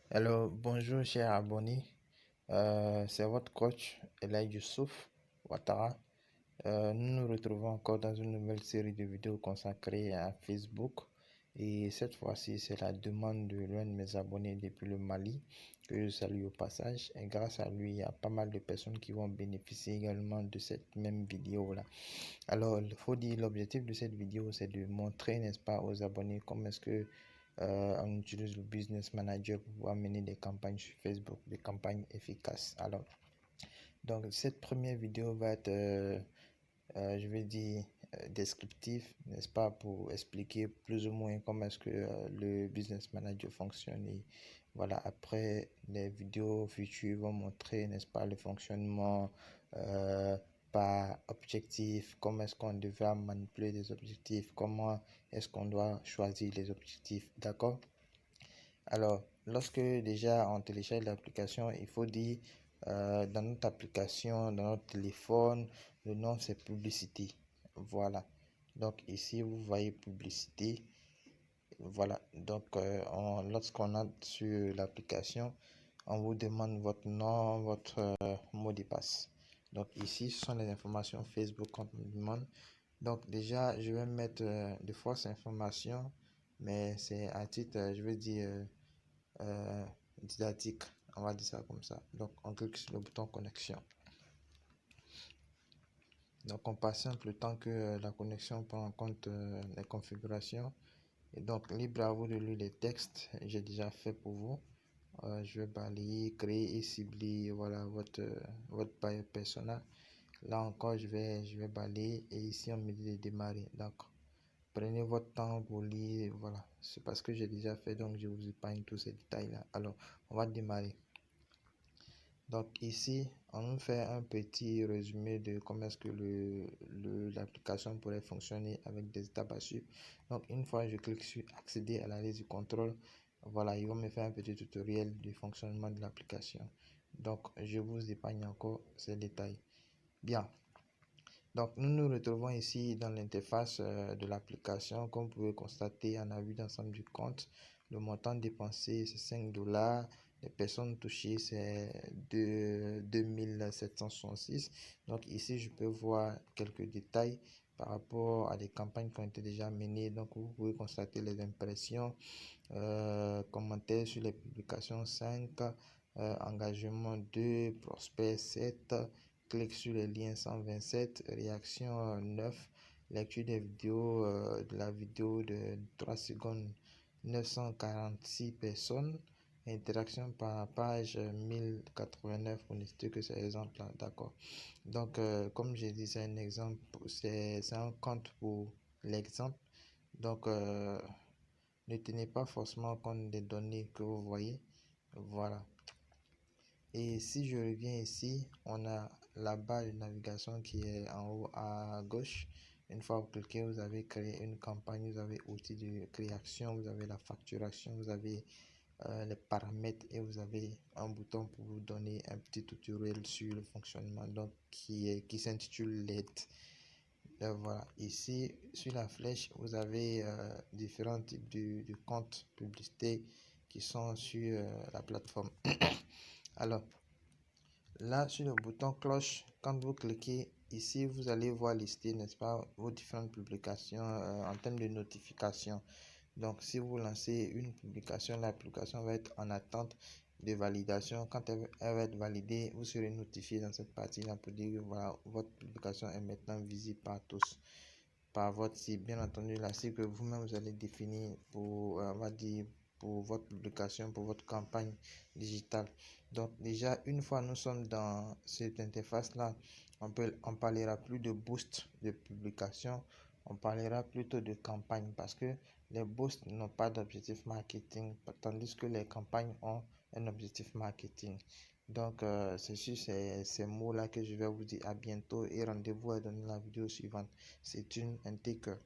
Hello, bonjour chers abonnés. C'est votre coach Elay Youssouf Ouattara. Nous nous retrouvons encore dans une nouvelle série de vidéos consacrées à Facebook. Et cette fois-ci, c'est la demande de l'un de mes abonnés depuis le Mali, que je salue au passage. Et grâce à lui, il y a pas mal de personnes qui vont bénéficier également de cette même vidéo-là. Alors, il faut dire, l'objectif de cette vidéo, c'est de montrer, n'est-ce pas, aux abonnés comment est-ce que on utilise le Business Manager pour pouvoir mener des campagnes sur Facebook, des campagnes efficaces. Alors, donc cette première vidéo va être, je vais dire, descriptif, n'est-ce pas, pour expliquer plus ou moins comment est-ce que le Business Manager fonctionne. Et voilà, après, les vidéos futures vont montrer, n'est-ce pas, le fonctionnement par objectif, comment est-ce qu'on devrait manipuler des objectifs, comment est-ce qu'on doit choisir les objectifs, d'accord? Alors, lorsque déjà on télécharge l'application, il faut dire dans notre application, dans notre téléphone, le nom c'est publicité. Voilà. Donc ici, vous voyez publicité. Voilà. Donc, lorsqu'on entre sur l'application, on vous demande votre nom, votre mot de passe. Donc ici, ce sont les informations Facebook qu'on me demande. Donc déjà, je vais mettre de fausses informations, mais c'est à titre, je vais dire, euh, didactique, on va dire ça comme ça. Donc on clique sur le bouton connexion. Donc on patiente le temps que la connexion prend en compte les configurations. Et donc libre à vous de lire les textes, j'ai déjà fait pour vous. Je vais balayer, créer et cibler, voilà, votre buyer persona. Là encore, je vais balayer et ici on me dit de démarrer. Donc prenez votre temps pour lire, voilà. C'est parce que j'ai déjà fait, donc je vous épargne tous ces détails-là. Alors, on va démarrer. Donc ici, on nous fait un petit résumé de comment est-ce que l'application pourrait fonctionner avec des étapes à suivre. Donc une fois je clique sur accéder à la liste du contrôle, voilà, ils vont me faire un petit tutoriel du fonctionnement de l'application. Donc je vous épargne encore ces détails. Bien. Donc nous nous retrouvons ici dans l'interface de l'application. Comme vous pouvez constater, on a vu d'ensemble du compte. Le montant dépensé, c'est 5 dollars. Les personnes touchées, c'est de 2766. Donc ici, je peux voir quelques détails par rapport à des campagnes qui ont été déjà menées. Donc vous pouvez constater les impressions, commentaires sur les publications 5, engagement 2, prospect 7, clic sur le lien 127, réaction 9, lecture des vidéos, de la vidéo de 3 secondes 946 personnes, interaction par page 1089 pour ne citer que ces exemples-là, d'accord. Donc, comme j'ai dit, c'est un exemple, c'est un compte pour l'exemple. Donc, ne tenez pas forcément compte des données que vous voyez, voilà. Et si je reviens ici, on a la barre de navigation qui est en haut à gauche. Une fois que vous cliquez, vous avez créé une campagne, vous avez outils de création, vous avez la facturation, vous avez les paramètres et vous avez un bouton pour vous donner un petit tutoriel sur le fonctionnement donc qui s'intitule LED. Voilà, ici sur la flèche, vous avez différents types de comptes publicités qui sont sur la plateforme. Alors, là, sur le bouton cloche, quand vous cliquez ici, vous allez voir lister, n'est-ce pas, vos différentes publications en termes de notification. Donc, si vous lancez une publication, l'application va être en attente de validation. Quand elle va être validée, vous serez notifié dans cette partie-là pour dire que voilà, votre publication est maintenant visible par tous, par votre cible. Bien entendu, la cible que vous-même vous allez définir pour, on va dire, pour votre publication, pour votre campagne digitale. Donc déjà, une fois nous sommes dans cette interface-là, on parlera plus de boost de publication, on parlera plutôt de campagne parce que les boosts n'ont pas d'objectif marketing, tandis que les campagnes ont un objectif marketing. Donc, c'est sur ces mots-là que je vais vous dire à bientôt et rendez-vous dans la vidéo suivante. C'est un take care.